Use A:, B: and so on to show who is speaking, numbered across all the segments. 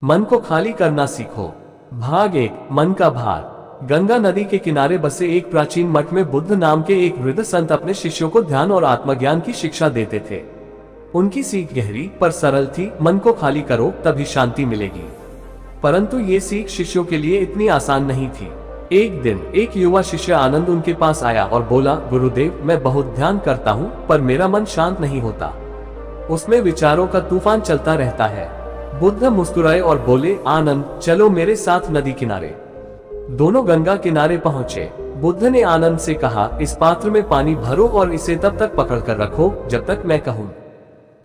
A: मन को खाली करना सीखो। भाग 1, मन का भार। गंगा नदी के किनारे बसे एक प्राचीन मठ में बुद्ध नाम के एक वृद्ध संत अपने शिष्यों को ध्यान और आत्मज्ञान की शिक्षा देते थे। उनकी सीख गहरी पर सरल थी, मन को खाली करो तभी शांति मिलेगी। परंतु ये सीख शिष्यों के लिए इतनी आसान नहीं थी। एक दिन एक युवा शिष्य आनंद उनके पास आया और बोला, गुरुदेव, मैं बहुत ध्यान करता हूँ पर मेरा मन शांत नहीं होता। उसमें विचारों का तूफान चलता रहता है। बुद्ध मुस्कुराए और बोले, आनंद, चलो मेरे साथ नदी किनारे। दोनों गंगा किनारे पहुंचे। बुद्ध ने आनंद से कहा, इस पात्र में पानी भरो और इसे तब तक पकड़ कर रखो जब तक मैं कहूं।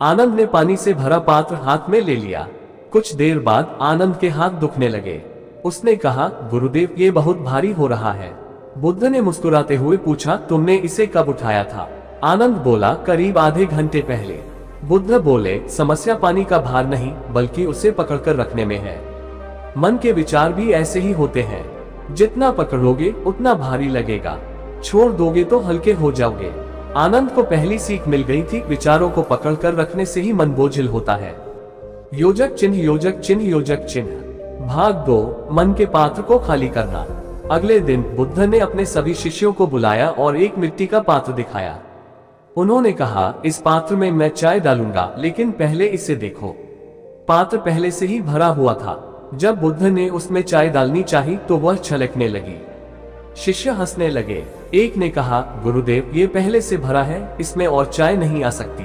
A: आनंद ने पानी से भरा पात्र हाथ में ले लिया। कुछ देर बाद आनंद के हाथ दुखने लगे। उसने कहा, गुरुदेव, ये बहुत भारी हो रहा है। बुद्ध ने मुस्कुराते हुए पूछा, तुमने इसे कब उठाया था? आनंद बोला, करीब आधे घंटे पहले। बुद्ध बोले, समस्या पानी का भार नहीं बल्कि उसे पकड़कर रखने में है। मन के विचार भी ऐसे ही होते हैं, जितना पकड़ोगे उतना भारी लगेगा, छोड़ दोगे तो हल्के हो जाओगे। आनंद को पहली सीख मिल गई थी, विचारों को पकड़कर रखने से ही मन बोझिल होता है। योजक चिन्ह, योजक चिन्ह, योजक चिन्ह। भाग 2, मन के पात्र को खाली करना। अगले दिन बुद्ध ने अपने सभी शिष्यों को बुलाया और एक मिट्टी का पात्र दिखाया। उन्होंने कहा, इस पात्र में मैं चाय डालूंगा, लेकिन पहले इसे देखो। पात्र पहले से ही भरा हुआ था। जब बुद्ध ने उसमें चाय डालनी चाही तो वह छलकने लगी। शिष्य हंसने लगे। एक ने कहा, गुरुदेव, ये पहले से भरा है, इसमें और चाय नहीं आ सकती।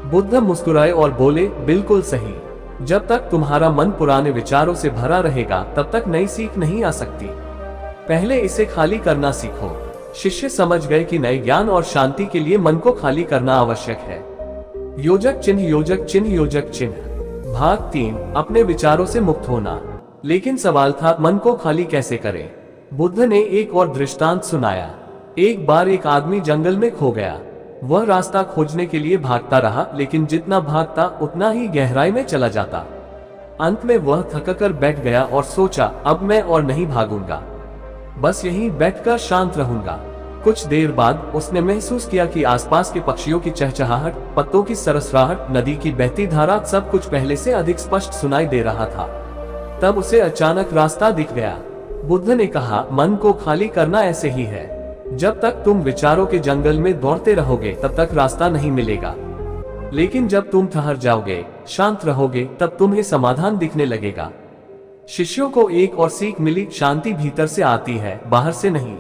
A: बुद्ध मुस्कुराए और बोले, बिल्कुल सही। जब तक तुम्हारा मन पुराने विचारों से भरा रहेगा तब तक नई सीख नहीं आ सकती। पहले इसे खाली करना सीखो। शिष्य समझ गए कि नए ज्ञान और शांति के लिए मन को खाली करना आवश्यक है। योजक चिन्ह, योजक चिन्ह, योजक चिन्ह। भाग 3, अपने विचारों से मुक्त होना। लेकिन सवाल था, मन को खाली कैसे करें? बुद्ध ने एक और दृष्टांत सुनाया। एक बार एक आदमी जंगल में खो गया। वह रास्ता खोजने के लिए भागता रहा, लेकिन जितना भागता उतना ही गहराई में चला जाता। अंत में वह थककर बैठ गया और सोचा, अब मैं और नहीं भागूंगा, बस यहीं बैठकर शांत रहूंगा। कुछ देर बाद उसने महसूस किया कि आसपास के पक्षियों की चहचहाहट, पत्तों की सरसराहट, नदी की बहती धारा, सब कुछ पहले से अधिक स्पष्ट सुनाई दे रहा था। तब उसे अचानक रास्ता दिख गया। बुद्ध ने कहा, मन को खाली करना ऐसे ही है। जब तक तुम विचारों के जंगल में दौड़ते रहोगे तब तक रास्ता नहीं मिलेगा, लेकिन जब तुम ठहर जाओगे, शांत रहोगे, तब तुम्हें समाधान दिखने लगेगा। शिष्यों को एक और सीख मिली, शांति भीतर से आती है, बाहर से नहीं।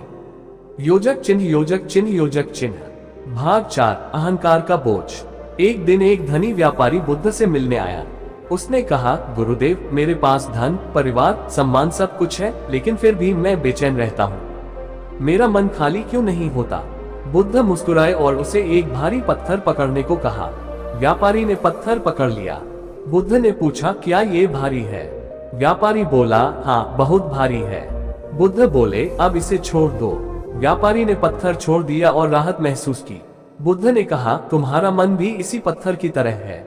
A: योजक चिन्ह, योजक चिन्ह, योजक चिन्ह। भाग 4, अहंकार का बोझ। एक दिन एक धनी व्यापारी बुद्ध से मिलने आया। उसने कहा, गुरुदेव, मेरे पास धन, परिवार, सम्मान सब कुछ है, लेकिन फिर भी मैं बेचैन रहता हूँ। मेरा मन खाली क्यों नहीं होता? बुद्ध मुस्कुराए और उसे एक भारी पत्थर पकड़ने को कहा। व्यापारी ने पत्थर पकड़ लिया। बुद्ध ने पूछा, क्या ये भारी है? व्यापारी बोला, हाँ, बहुत भारी है। बुद्ध बोले, अब इसे छोड़ दो। व्यापारी ने पत्थर छोड़ दिया और राहत महसूस की। बुद्ध ने कहा, तुम्हारा मन भी इसी पत्थर की तरह है।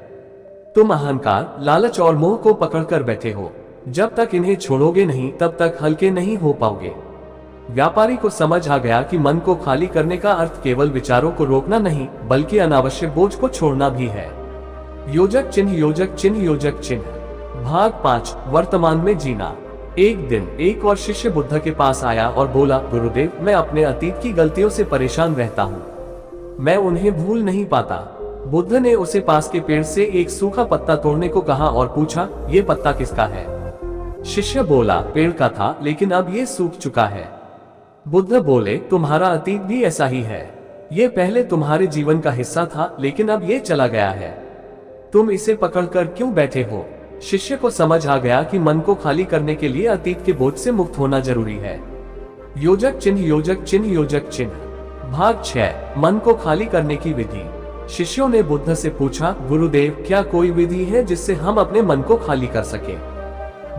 A: तुम अहंकार, लालच और मोह को पकड़कर बैठे हो। जब तक इन्हें छोड़ोगे नहीं तब तक हल्के नहीं हो पाओगे। व्यापारी को समझ आ गया कि मन को खाली करने का अर्थ केवल विचारों को रोकना नहीं बल्कि अनावश्यक बोझ को छोड़ना भी है। योजक चिन्ह, योजक चिन्ह, योजक चिन्ह। भाग 5, वर्तमान में जीना। एक दिन एक और शिष्य बुद्ध के पास आया और बोला, गुरुदेव, मैं अपने अतीत की गलतियों से परेशान रहता हूँ, मैं उन्हें भूल नहीं पाता। बुद्ध ने उसे पास के पेड़ से एक सूखा पत्ता तोड़ने को कहा और पूछा, ये पत्ता किसका है? शिष्य बोला, पेड़ का था, लेकिन अब ये सूख चुका है। बुद्ध बोले, तुम्हारा अतीत भी ऐसा ही है। ये पहले तुम्हारे जीवन का हिस्सा था, लेकिन अब ये चला गया है। तुम इसे पकड़कर क्यों बैठे हो? शिष्य को समझ आ गया कि मन को खाली करने के लिए अतीत के बोझ से मुक्त होना जरूरी है। योजक चिन्ह, योजक चिन्ह, योजक चिन्ह। भाग 6, मन को खाली करने की विधि। शिष्यों ने बुद्ध से पूछा, गुरुदेव, क्या कोई विधि है जिससे हम अपने मन को खाली कर सके?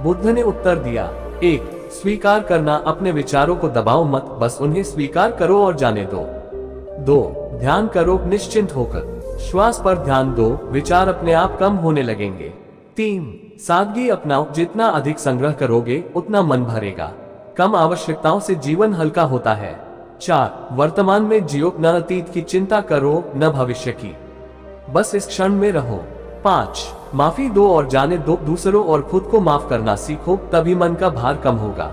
A: बुद्ध ने उत्तर दिया, 1, स्वीकार करना, अपने विचारों को दबाओ मत, बस उन्हें स्वीकार करो और जाने दो। 2, ध्यान करो, निश्चिंत होकर, श्वास पर ध्यान दो, विचार अपने आप कम होने लगेंगे। 3, सादगी अपनाओ, जितना अधिक संग्रह करोगे उतना मन भरेगा, कम आवश्यकताओं से जीवन हल्का होता है। 4, वर्तमान में जियो, न अतीत की चिंता करो न भविष्य की, बस इस क्षण में रहो। 5, माफी दो और जाने दो, दूसरों और खुद को माफ करना सीखो, तभी मन का भार कम होगा।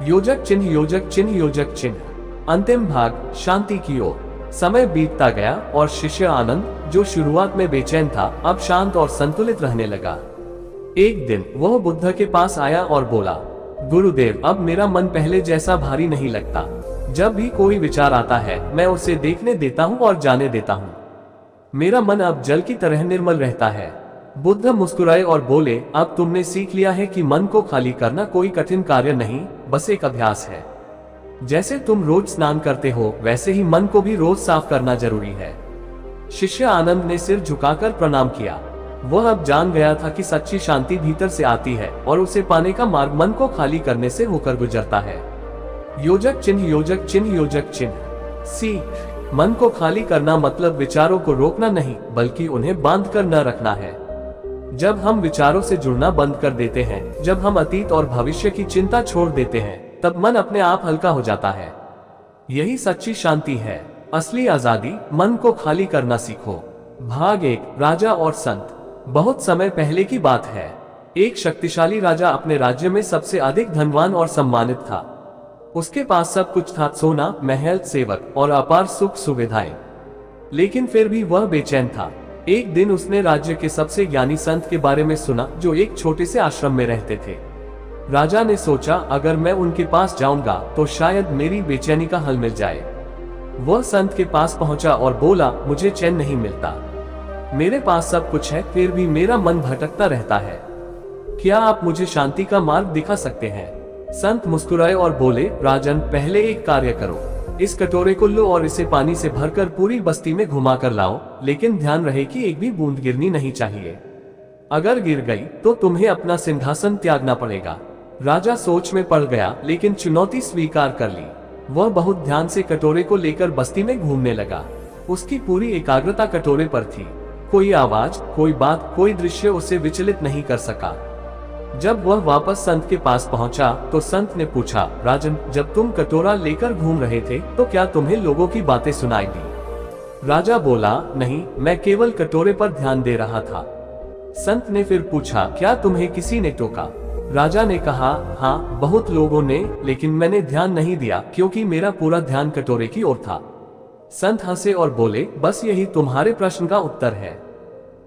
A: योजक चिन्ह योजक चिन्ह योजक चिन्ह। अंतिम भाग, शांति की ओर। समय बीतता गया और शिष्य आनंद, जो शुरुआत में बेचैन था, अब शांत और संतुलित रहने लगा। एक दिन वह बुद्ध के पास आया और बोला, गुरुदेव, अब मेरा मन पहले जैसा भारी नहीं लगता। जब भी कोई विचार आता है मैं उसे देखने देता हूँ और जाने देता हूँ। मेरा मन अब जल की तरह निर्मल रहता है। बुद्ध मुस्कुराए और बोले, अब तुमने सीख लिया है कि मन को खाली करना कोई कठिन कार्य नहीं, बस एक अभ्यास है। जैसे तुम रोज स्नान करते हो, वैसे ही मन को भी रोज साफ करना जरूरी है। शिष्य आनंद ने सिर झुकाकर प्रणाम किया। वह अब जान गया था कि सच्ची शांति भीतर से आती है और उसे पाने का मार्ग मन को खाली करने से होकर गुजरता है। योजक चिन्ह योजक चिन्ह योजक चिन्ह। सीख, मन को खाली करना मतलब विचारों को रोकना नहीं, बल्कि उन्हें बांध कर न रखना है। जब हम विचारों से जुड़ना बंद कर देते हैं, जब हम अतीत और भविष्य की चिंता छोड़ देते हैं, तब मन अपने आप हल्का हो जाता है। यही सच्ची शांति है, असली आजादी। मन को खाली करना सीखो। भाग 1, राजा और संत। बहुत समय पहले की बात है। एक शक्तिशाली राजा अपने राज्य में सबसे अधिक धनवान और सम्मानित था। उसके पास सब कुछ था, सोना, महल, सेवक और अपार सुख सुविधाएं। लेकिन फिर भी वह बेचैन था। एक दिन उसने राज्य के सबसे ज्ञानी संत के बारे में सुना, जो एक छोटे से आश्रम में रहते थे। राजा ने सोचा, अगर मैं उनके पास जाऊंगा तो शायद मेरी बेचैनी का हल मिल जाए। वह संत के पास पहुंचा और बोला, मुझे चैन नहीं मिलता। मेरे पास सब कुछ है, फिर भी मेरा मन भटकता रहता है। क्या आप मुझे शांति का मार्ग दिखा सकते हैं? संत मुस्कुराए और बोले, राजन, पहले एक कार्य करो। इस कटोरे को लो और इसे पानी से भरकर पूरी बस्ती में घुमा कर लाओ, लेकिन ध्यान रहे कि एक भी बूंद गिरनी नहीं चाहिए। अगर गिर गई तो तुम्हें अपना सिंहासन त्यागना पड़ेगा। राजा सोच में पड़ गया, लेकिन चुनौती स्वीकार कर ली। वह बहुत ध्यान से कटोरे को लेकर बस्ती में घूमने लगा। उसकी पूरी एकाग्रता कटोरे पर थी। कोई आवाज, कोई बात, कोई दृश्य उसे विचलित नहीं कर सका। जब वह वापस संत के पास पहुंचा तो संत ने पूछा, राजन, जब तुम कटोरा लेकर घूम रहे थे तो क्या तुम्हें लोगों की बातें सुनाई दी? राजा बोला, नहीं, मैं केवल कटोरे पर ध्यान दे रहा था। संत ने फिर पूछा, क्या तुम्हें किसी ने टोका? राजा ने कहा, हाँ, बहुत लोगों ने, लेकिन मैंने ध्यान नहीं दिया क्योंकि मेरा पूरा ध्यान कटोरे की ओर था। संत हंसे और बोले, बस यही तुम्हारे प्रश्न का उत्तर है।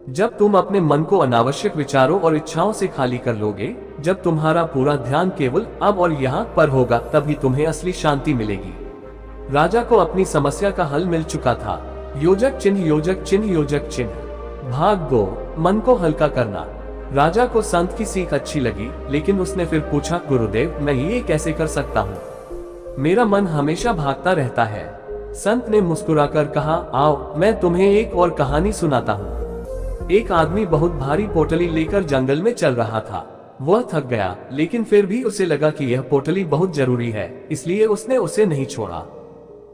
A: जब तुम अपने मन को अनावश्यक विचारों और इच्छाओं से खाली कर लोगे, जब तुम्हारा पूरा ध्यान केवल अब और यहाँ पर होगा, तभी तुम्हें असली शांति मिलेगी। राजा को अपनी समस्या का हल मिल चुका था। योजक चिन्ह योजक चिन्ह योजक चिन्ह। भाग 2, मन को हल्का करना। राजा को संत की सीख अच्छी लगी, लेकिन उसने फिर पूछा, गुरुदेव, मैं ये कैसे कर सकता हूँ? मेरा मन हमेशा भागता रहता है। संत ने मुस्कुराकर कहा, आओ, मैं तुम्हें एक और कहानी सुनाता हूँ। एक आदमी बहुत भारी पोटली लेकर जंगल में चल रहा था। वह थक गया, लेकिन फिर भी उसे लगा कि यह पोटली बहुत जरूरी है, इसलिए उसने उसे नहीं छोड़ा।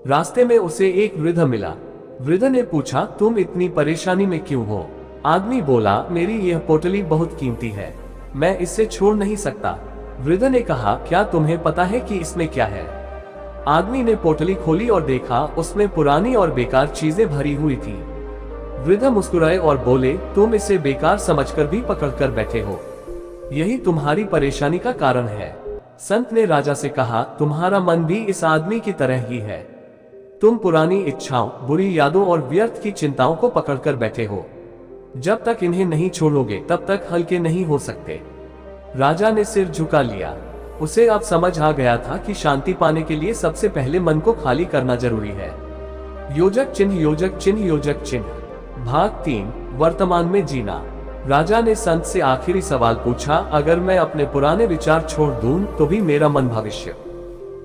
A: रास्ते में उसे एक वृद्ध मिला। वृद्ध ने पूछा, तुम इतनी परेशानी में क्यों हो? आदमी बोला, मेरी यह पोटली बहुत कीमती है, मैं इसे छोड़ नहीं सकता। वृद्ध ने कहा, क्या तुम्हें पता है कि इसमें क्या है? आदमी ने पोटली खोली और देखा, उसमें पुरानी और बेकार चीजें भरी हुई थी। वृद्ध मुस्कुराए और बोले, तुम इसे बेकार समझकर भी पकड़कर बैठे हो, यही तुम्हारी परेशानी का कारण है। संत ने राजा से कहा, तुम्हारा मन भी इस आदमी की तरह ही है। तुम पुरानी इच्छाओं, बुरी यादों और व्यर्थ की चिंताओं को पकड़कर बैठे हो। जब तक इन्हें नहीं छोड़ोगे तब तक हल्के नहीं हो सकते। राजा ने सिर झुका लिया। उसे अब समझ आ गया था कि शांति पाने के लिए सबसे पहले मन को खाली करना जरूरी है। योजक चिन्ह योजक चिन्ह योजक चिन्ह। भाग 3, वर्तमान में जीना। राजा ने संत से आखिरी सवाल पूछा, अगर मैं अपने पुराने विचार छोड़ दूं तो भी मेरा मन भविष्य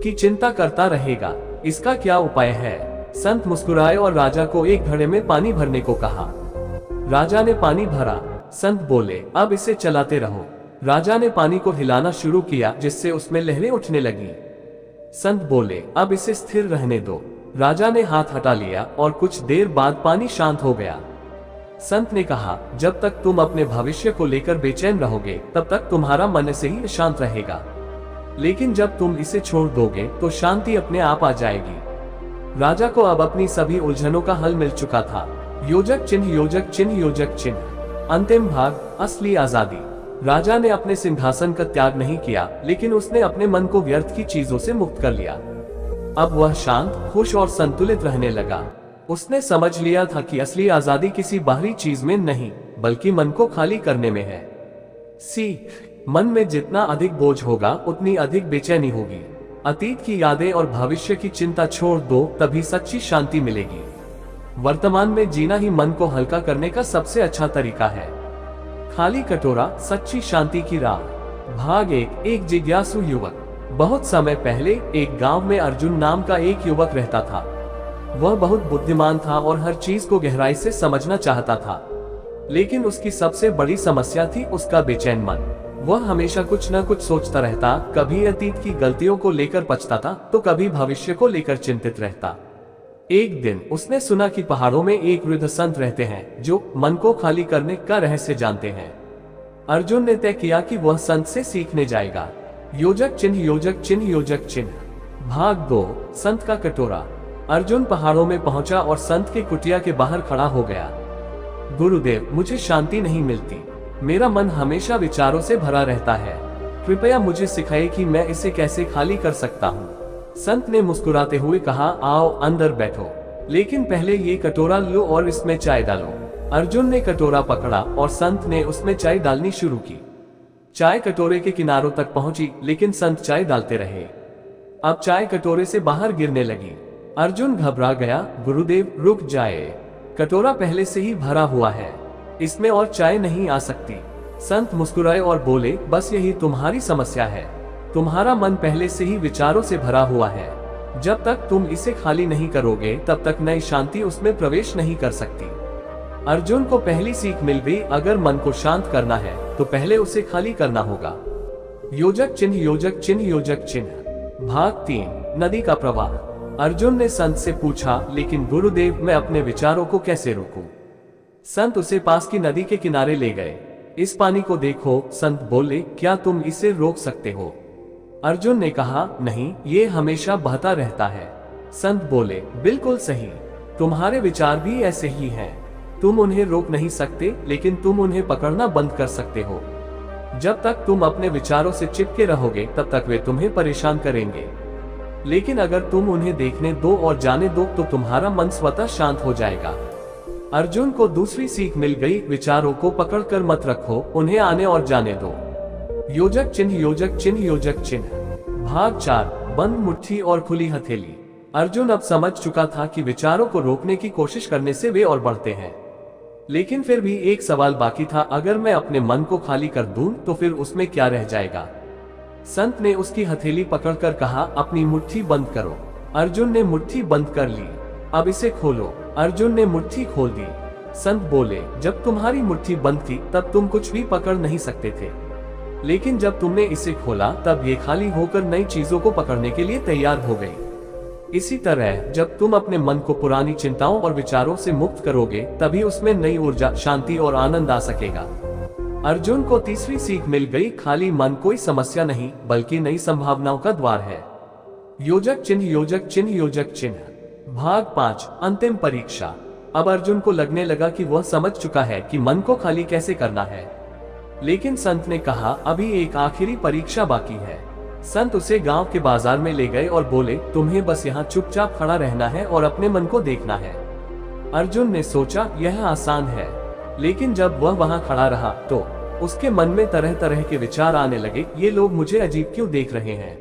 A: की चिंता करता रहेगा, इसका क्या उपाय है? संत मुस्कुराए और राजा को एक घड़े में पानी भरने को कहा। राजा ने पानी भरा। संत बोले, अब इसे चलाते रहो। राजा ने पानी को हिलाना शुरू किया, जिससे उसमें लहरें उठने लगी। संत बोले, अब इसे स्थिर रहने दो। राजा ने हाथ हटा लिया और कुछ देर बाद पानी शांत हो गया। संत ने कहा, जब तक तुम अपने भविष्य को लेकर बेचैन रहोगे तब तक तुम्हारा मन से ही शांत रहेगा, लेकिन जब तुम इसे छोड़ दोगे तो शांति अपने आप आ जाएगी। राजा को अब अपनी सभी उलझनों का हल मिल चुका था। योजक चिन्ह योजक चिन्ह योजक चिन्ह। अंतिम भाग, असली आजादी। राजा ने अपने सिंहासन का त्याग नहीं किया, लेकिन उसने अपने मन को व्यर्थ की चीजों से मुक्त कर लिया। अब वह शांत, खुश और संतुलित रहने लगा। उसने समझ लिया था कि असली आजादी किसी बाहरी चीज में नहीं, बल्कि मन को खाली करने में है। सीख, मन में जितना अधिक बोझ होगा उतनी अधिक बेचैनी होगी। अतीत की यादें और भविष्य की चिंता छोड़ दो, तभी सच्ची शांति मिलेगी। वर्तमान में जीना ही मन को हल्का करने का सबसे अच्छा तरीका है। खाली कटोरा, सच्ची शांति की राह। भाग एक जिज्ञासु युवक। बहुत समय पहले एक गांव में अर्जुन नाम का एक युवक रहता था। वह बहुत बुद्धिमान था और हर चीज को गहराई से समझना चाहता था, लेकिन उसकी सबसे बड़ी समस्या थी उसका बेचैन मन। वह हमेशा कुछ न कुछ सोचता रहता, कभी अतीत की गलतियों को लेकर पछताता तो कभी भविष्य को लेकर चिंतित रहता। एक दिन उसने सुना कि पहाड़ों में एक वृद्ध संत रहते हैं जो मन को खाली करने का रहस्य जानते हैं। अर्जुन ने तय किया कि वह संत से सीखने जाएगा। योजक चिन्ह, योजक चिन्ह, योजक चिन्ह। भाग 2, संत का कटोरा। अर्जुन पहाड़ों में पहुंचा और संत के कुटिया के बाहर खड़ा हो गया। गुरुदेव, मुझे शांति नहीं मिलती। मेरा मन हमेशा विचारों से भरा रहता है। कृपया मुझे सिखाइए कि मैं इसे कैसे खाली कर सकता हूँ। संत ने मुस्कुराते हुए कहा, आओ अंदर बैठो, लेकिन पहले ये कटोरा लो और इसमें चाय डालो। अर्जुन ने कटोरा पकड़ा और संत ने उसमें चाय डालनी शुरू की। चाय कटोरे के किनारों तक पहुंची, लेकिन संत चाय डालते रहे। अब चाय कटोरे से बाहर गिरने लगी। अर्जुन घबरा गया। गुरुदेव, रुक जाए, कटोरा पहले से ही भरा हुआ है, इसमें और चाय नहीं आ सकती। संत मुस्कुराए और बोले, बस यही तुम्हारी समस्या है। तुम्हारा मन पहले से ही विचारों से भरा हुआ है। जब तक तुम इसे खाली नहीं करोगे, तब तक नई शांति उसमें प्रवेश नहीं कर सकती। अर्जुन को पहली सीख मिल गई, अगर मन को शांत करना है तो पहले उसे खाली करना होगा। योजक चिन्ह, योजक चिन्ह, योजक चिन्ह। भाग 3, नदी का प्रवाह। अर्जुन ने संत से पूछा, लेकिन गुरुदेव, मैं अपने विचारों को कैसे रोकूं? संत उसे पास की नदी के किनारे ले गए। इस पानी को देखो, संत बोले, क्या तुम इसे रोक सकते हो? अर्जुन ने कहा, नहीं, ये हमेशा बहता रहता है। संत बोले, बिल्कुल सही, तुम्हारे विचार भी ऐसे ही हैं। तुम उन्हें रोक नहीं सकते, लेकिन तुम उन्हें पकड़ना बंद कर सकते हो। जब तक तुम अपने विचारों से चिपके रहोगे, तब तक वे तुम्हें परेशान करेंगे। लेकिन अगर तुम उन्हें देखने दो और जाने दो, तो तुम्हारा मन स्वतः शांत हो जाएगा। अर्जुन को दूसरी सीख मिल गई, विचारों को पकड़कर मत रखो, उन्हें आने और जाने दो। योजक चिन्ह, योजक चिन्ह, योजक चिन्ह। भाग 4, बंद मुट्ठी और खुली हथेली। अर्जुन अब समझ चुका था कि विचारों को रोकने की कोशिश करने से वे और बढ़ते हैं। लेकिन फिर भी एक सवाल बाकी था, अगर मैं अपने मन को खाली कर दूं, तो फिर उसमें क्या रह जाएगा? संत ने उसकी हथेली पकड़कर कहा, अपनी मुट्ठी बंद करो। अर्जुन ने मुट्ठी बंद कर ली। अब इसे खोलो। अर्जुन ने मुट्ठी खोल दी। संत बोले, जब तुम्हारी मुट्ठी बंद थी तब तुम कुछ भी पकड़ नहीं सकते थे, लेकिन जब तुमने इसे खोला तब ये खाली होकर नई चीजों को पकड़ने के लिए तैयार हो गई। इसी तरह जब तुम अपने मन को पुरानी चिंताओं और विचारों से मुक्त करोगे, तभी उसमें नई ऊर्जा, शांति और आनंद आ सकेगा। अर्जुन को तीसरी सीख मिल गई, खाली मन कोई समस्या नहीं, बल्कि नई संभावनाओं का द्वार है। योजक चिन्ह, योजक चिन्ह, योजक चिन्ह। भाग 5, अंतिम परीक्षा। अब अर्जुन को लगने लगा कि वह समझ चुका है कि मन को खाली कैसे करना है, लेकिन संत ने कहा, अभी एक आखिरी परीक्षा बाकी है। संत उसे गांव के बाजार में ले गए और बोले, तुम्हें बस यहाँ चुपचाप खड़ा रहना है और अपने मन को देखना है। अर्जुन ने सोचा, यह आसान है, लेकिन जब वह वहां खड़ा रहा तो उसके मन में तरह तरह के विचार आने लगे। ये लोग मुझे अजीब क्यों देख रहे हैं?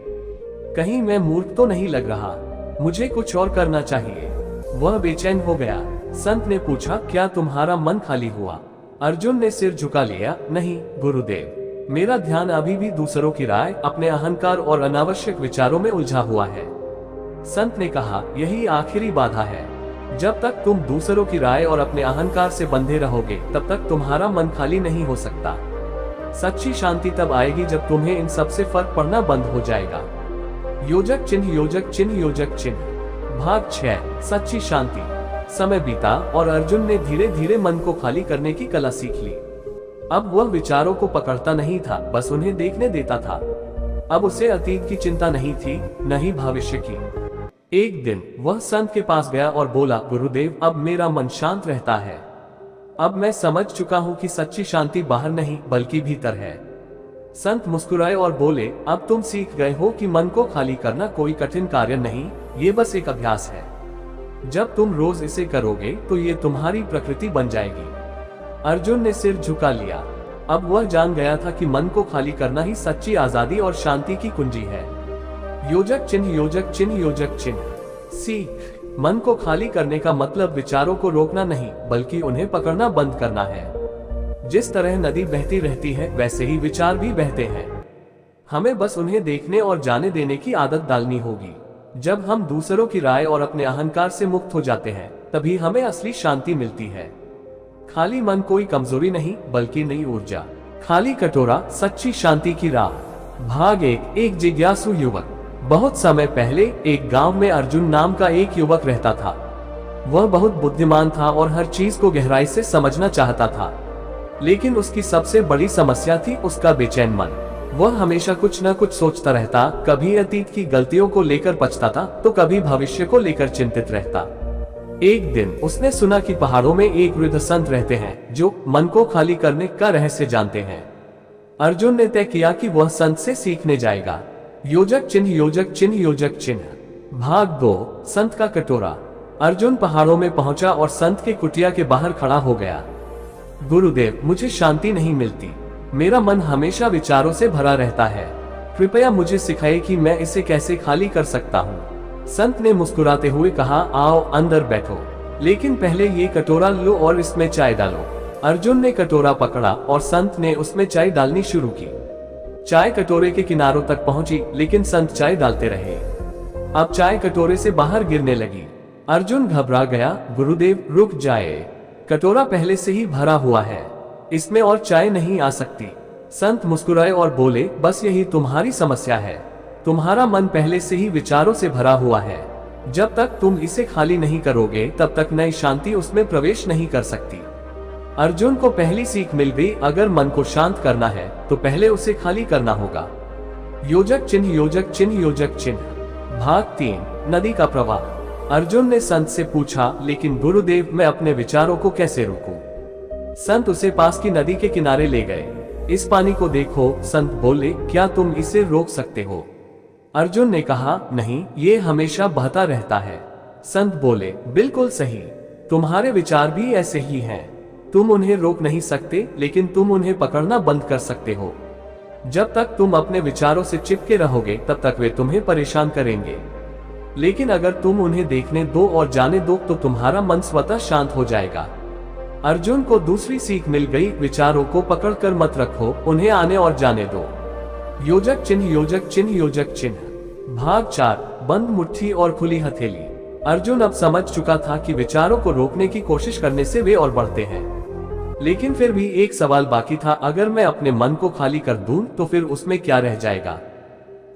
A: कहीं मैं मूर्ख तो नहीं लग रहा? मुझे कुछ और करना चाहिए। वह बेचैन हो गया। संत ने पूछा, क्या तुम्हारा मन खाली हुआ? अर्जुन ने सिर झुका लिया, नहीं गुरुदेव, मेरा ध्यान अभी भी दूसरों की राय, अपने अहंकार और अनावश्यक विचारों में उलझा हुआ है। संत ने कहा, यही आखिरी बाधा है। जब तक तुम दूसरों की राय और अपने अहंकार से बंधे रहोगे, तब तक तुम्हारा मन खाली नहीं हो सकता। सच्ची शांति तब आएगी जब तुम्हें इन सब से फर्क पड़ना बंद हो जाएगा। योजक चिन्ह, योजक चिन्ह, योजक चिन्ह। भाग 6, सच्ची शांति। समय बीता और अर्जुन ने धीरे धीरे मन को खाली करने की कला सीख ली। अब वह विचारों को पकड़ता नहीं था, बस उन्हें देखने देता था। अब उसे अतीत की चिंता नहीं थी, न ही भविष्य की। एक दिन वह संत के पास गया और बोला, गुरुदेव, अब मेरा मन शांत रहता है। अब मैं समझ चुका हूँ कि सच्ची शांति बाहर नहीं बल्कि भीतर है। संत मुस्कुराए और बोले, अब तुम सीख गए हो कि मन को खाली करना कोई कठिन कार्य नहीं, ये बस एक अभ्यास है। जब तुम रोज इसे करोगे तो ये तुम्हारी प्रकृति बन जाएगी। अर्जुन ने सिर झुका लिया। अब वह जान गया था कि मन को खाली करना ही सच्ची आजादी और शांति की कुंजी है। योजक चिन्ह योजक चिन्ह योजक चिन्ह। सीख। मन को खाली करने का मतलब विचारों को रोकना नहीं बल्कि उन्हें पकड़ना बंद करना है। जिस तरह नदी बहती रहती है वैसे ही विचार भी बहते हैं। हमें बस उन्हें देखने और जाने देने की आदत डालनी होगी। जब हम दूसरों की राय और अपने अहंकार से मुक्त हो जाते हैं तभी हमें असली शांति मिलती है। खाली मन कोई कमजोरी नहीं बल्कि नई ऊर्जा। खाली कटोरा, सच्ची शांति की राह। भाग एक जिज्ञासु युवक। बहुत समय पहले एक गांव में अर्जुन नाम का एक युवक रहता था। वह बहुत बुद्धिमान था और हर चीज को गहराई से समझना चाहता था, लेकिन उसकी सबसे बड़ी समस्या थी उसका बेचैन मन। वह हमेशा कुछ न कुछ सोचता रहता, कभी अतीत की गलतियों को लेकर पछताता तो कभी भविष्य को लेकर चिंतित रहता। एक दिन उसने सुना कि पहाड़ों में एक वृद्ध संत रहते हैं जो मन को खाली करने का रहस्य जानते हैं। अर्जुन ने तय किया कि वह संत से सीखने जाएगा। योजक चिन्ह योजक चिन्ह योजक चिन्ह। भाग 2 संत का कटोरा। अर्जुन पहाड़ों में पहुंचा और संत के कुटिया के बाहर खड़ा हो गया। गुरुदेव, मुझे शांति नहीं मिलती। मेरा मन हमेशा विचारों से भरा रहता है। कृपया मुझे सिखाइए कि मैं इसे कैसे खाली कर सकता हूँ। संत ने मुस्कुराते हुए कहा, आओ अंदर बैठो, लेकिन पहले ये कटोरा लो और इसमें चाय डालो। अर्जुन ने कटोरा पकड़ा और संत ने उसमें चाय डालनी शुरू की। चाय कटोरे के किनारों तक पहुंची, लेकिन संत चाय डालते रहे। अब चाय कटोरे से बाहर गिरने लगी। अर्जुन घबरा गया। गुरुदेव, रुक जाए, कटोरा पहले से ही भरा हुआ है, इसमें और चाय नहीं आ सकती। संत मुस्कुराए और बोले, बस यही तुम्हारी समस्या है। तुम्हारा मन पहले से ही विचारों से भरा हुआ है। जब तक तुम इसे खाली नहीं करोगे तब तक नई शांति उसमें प्रवेश नहीं कर सकती। अर्जुन को पहली सीख मिल गई, अगर मन को शांत करना है तो पहले उसे खाली करना होगा। योजक चिन्ह योजक चिन्ह योजक चिन्ह। भाग 3 नदी का प्रवाह। अर्जुन ने संत से पूछा, लेकिन गुरुदेव, मैं अपने विचारों को कैसे रोकूं? संत उसे पास की नदी के किनारे ले गए। इस पानी को देखो, संत बोले, क्या तुम इसे रोक सकते हो? अर्जुन ने कहा, नहीं, ये हमेशा बहता रहता है। संत बोले, बिल्कुल सही, तुम्हारे विचार भी ऐसे ही हैं। तुम उन्हें रोक नहीं सकते, लेकिन तुम उन्हें पकड़ना बंद कर सकते हो। जब तक तुम अपने विचारों से चिपके रहोगे तब तक वे तुम्हें परेशान करेंगे, लेकिन अगर तुम उन्हें देखने दो और जाने दो तो तुम्हारा मन स्वतः शांत हो जाएगा। अर्जुन को दूसरी सीख मिल गई, विचारों को पकड़कर मत रखो, उन्हें आने और जाने दो। योजक चिन्ह योजक चिन्ह योजक चिन्ह। भाग 4 बंद मुट्ठी और खुली हथेली। अर्जुन अब समझ चुका था कि विचारों को रोकने की कोशिश करने से वे और बढ़ते हैं, लेकिन फिर भी एक सवाल बाकी था, अगर मैं अपने मन को खाली कर दूं तो फिर उसमें क्या रह जाएगा?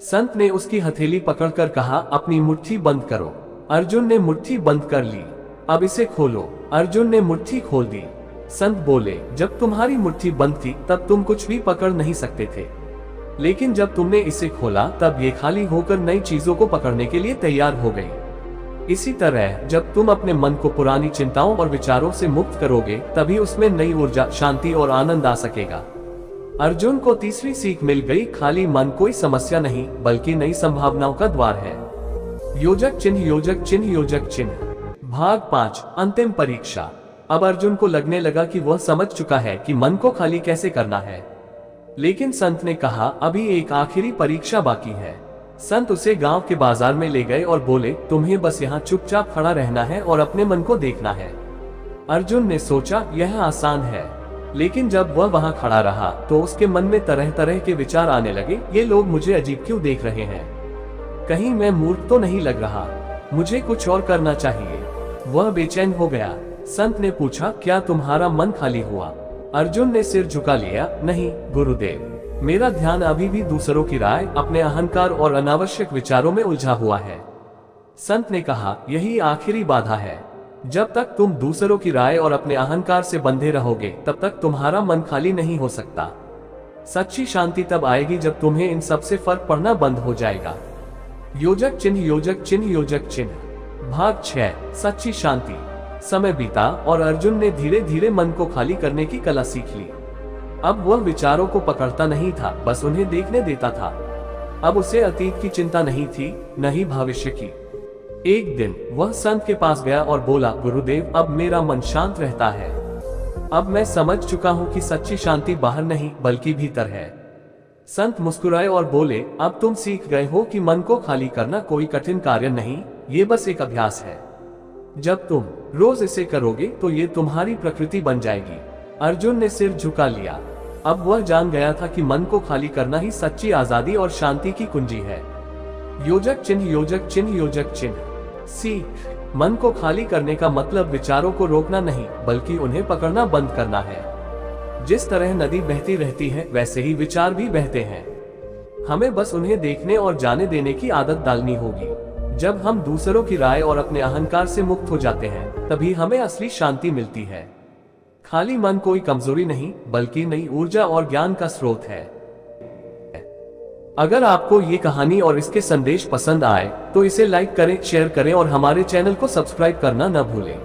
A: संत ने उसकी हथेली पकड़कर कहा, अपनी मुट्ठी बंद करो। अर्जुन ने मुट्ठी बंद कर ली। अब इसे खोलो। अर्जुन ने मुट्ठी खोल दी। संत बोले, जब तुम्हारी मुट्ठी बंद थी तब तुम कुछ भी पकड़ नहीं सकते थे, लेकिन जब तुमने इसे खोला तब ये खाली होकर नई चीजों को पकड़ने के लिए तैयार हो गई। इसी तरह जब तुम अपने मन को पुरानी चिंताओं और विचारों से मुक्त करोगे तभी उसमें नई ऊर्जा, शांति और आनंद आ सकेगा। अर्जुन को तीसरी सीख मिल गई, खाली मन कोई समस्या नहीं बल्कि नई संभावनाओं का द्वार है। योजक चिन्ह योजक चिन्ह योजक चिन्ह। भाग 5 अंतिम परीक्षा। अब अर्जुन को लगने लगा कि वह समझ चुका है कि मन को खाली कैसे करना है, लेकिन संत ने कहा, अभी एक आखिरी परीक्षा बाकी है। संत उसे गांव के बाजार में ले गए और बोले, तुम्हें बस यहाँ चुपचाप खड़ा रहना है और अपने मन को देखना है। अर्जुन ने सोचा, यह आसान है, लेकिन जब वह वहां खड़ा रहा तो उसके मन में तरह तरह के विचार आने लगे। ये लोग मुझे अजीब क्यों देख रहे हैं? कहीं मैं मूर्ख तो नहीं लग रहा? मुझे कुछ और करना चाहिए। वह बेचैन हो गया। संत ने पूछा, क्या तुम्हारा मन खाली हुआ? अर्जुन ने सिर झुका लिया, नहीं गुरुदेव, मेरा ध्यान अभी भी दूसरों की राय, अपने अहंकार और अनावश्यक विचारों में उलझा हुआ है। संत ने कहा, यही आखिरी बाधा है। जब तक तुम दूसरों की राय और अपने अहंकार से बंधे रहोगे तब तक तुम्हारा मन खाली नहीं हो सकता। सच्ची शांति तब आएगी जब तुम्हें इन सब से फर्क पड़ना बंद हो जाएगा। योजक चिन्ह योजक चिन्ह योजक चिन्ह। भाग 6 सच्ची शांति। समय बीता और अर्जुन ने धीरे धीरे मन को खाली करने की कला सीख ली। अब वह विचारों को पकड़ता नहीं था, बस उन्हें देखने देता था। अब उसे अतीत की चिंता नहीं थी, न ही भविष्य की। एक दिन वह संत के पास गया और बोला, गुरुदेव, अब मेरा मन शांत रहता है। अब मैं समझ चुका हूँ कि सच्ची शांति बाहर नहीं बल्कि भीतर है। संत मुस्कुराए और बोले, अब तुम सीख गए हो कि मन को खाली करना कोई कठिन कार्य नहीं, ये बस एक अभ्यास है। जब तुम रोज इसे करोगे तो ये तुम्हारी प्रकृति बन जाएगी। अर्जुन ने सिर झुका लिया। अब वह जान गया था कि मन को खाली करना ही सच्ची आजादी और शांति की कुंजी है। योजक चिन्ह, योजक चिन्ह, योजक चिन्ह। सीख, मन को खाली करने का मतलब विचारों को रोकना नहीं बल्कि उन्हें पकड़ना बंद करना है। जिस तरह नदी बहती रहती है वैसे ही विचार भी बहते हैं। हमें बस उन्हें देखने और जाने देने की आदत डालनी होगी। जब हम दूसरों की राय और अपने अहंकार से मुक्त हो जाते हैं तभी हमें असली शांति मिलती है। खाली मन कोई कमजोरी नहीं बल्कि नई ऊर्जा और ज्ञान का स्रोत है। अगर आपको ये कहानी और इसके संदेश पसंद आए तो इसे लाइक करें, शेयर करें और हमारे चैनल को सब्सक्राइब करना न भूलें।